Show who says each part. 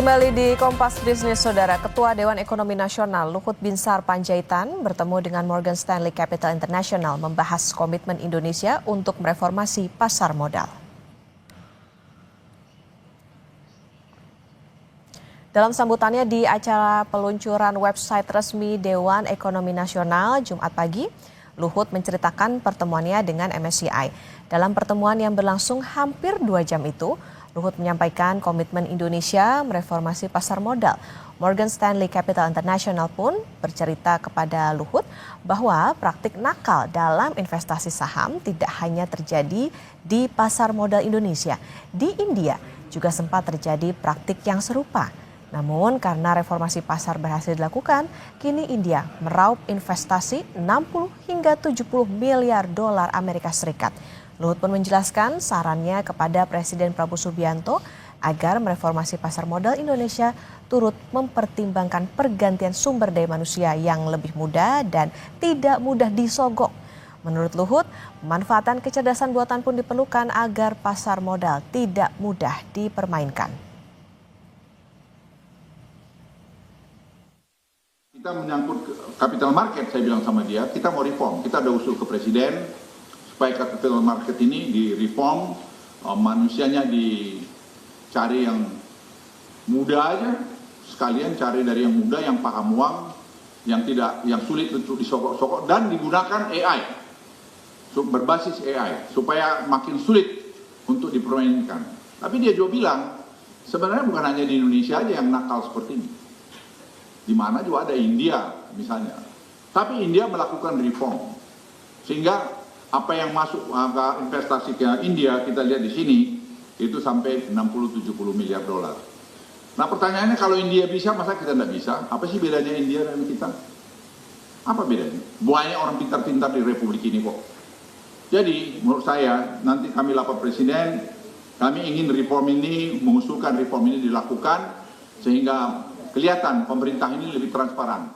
Speaker 1: Kembali di Kompas Bisnis, Saudara. Ketua Dewan Ekonomi Nasional Luhut Binsar Panjaitan bertemu dengan Morgan Stanley Capital International membahas komitmen Indonesia untuk mereformasi pasar modal. Dalam sambutannya di acara peluncuran website resmi Dewan Ekonomi Nasional Jumat pagi, Luhut menceritakan pertemuannya dengan MSCI. Dalam pertemuan yang berlangsung hampir 2 jam itu, Luhut menyampaikan komitmen Indonesia mereformasi pasar modal. Morgan Stanley Capital International pun bercerita kepada Luhut bahwa praktik nakal dalam investasi saham tidak hanya terjadi di pasar modal Indonesia. Di India juga sempat terjadi praktik yang serupa. Namun karena reformasi pasar berhasil dilakukan, kini India meraup investasi 60 hingga 70 miliar dolar Amerika Serikat. Luhut pun menjelaskan sarannya kepada Presiden Prabowo Subianto agar mereformasi pasar modal Indonesia turut mempertimbangkan pergantian sumber daya manusia yang lebih mudah dan tidak mudah disogok. Menurut Luhut, pemanfaatan kecerdasan buatan pun diperlukan agar pasar modal tidak mudah dipermainkan.
Speaker 2: Kita menyangkut capital market, saya bilang sama dia, kita mau reform. Kita ada usul ke Presiden supaya capital market ini di-reform, manusianya dicari yang muda aja, sekalian cari dari yang muda, yang paham uang, yang sulit untuk disogok-sogok, dan digunakan AI, berbasis AI, supaya makin sulit untuk dipermainkan. Tapi dia juga bilang, sebenarnya bukan hanya di Indonesia aja yang nakal seperti ini. Di mana juga ada India misalnya. Tapi India melakukan reform. Sehingga apa yang masuk investasi ke India kita lihat di sini itu sampai 60-70 miliar dolar. Nah pertanyaannya, kalau India bisa, masa kita tidak bisa? Apa sih bedanya India dan kita? Apa bedanya? Banyak orang pintar-pintar di Republik ini kok. Jadi menurut saya nanti kami lapor Presiden, kami ingin reform ini, mengusulkan reform ini dilakukan sehingga kelihatan pemerintah ini lebih transparan.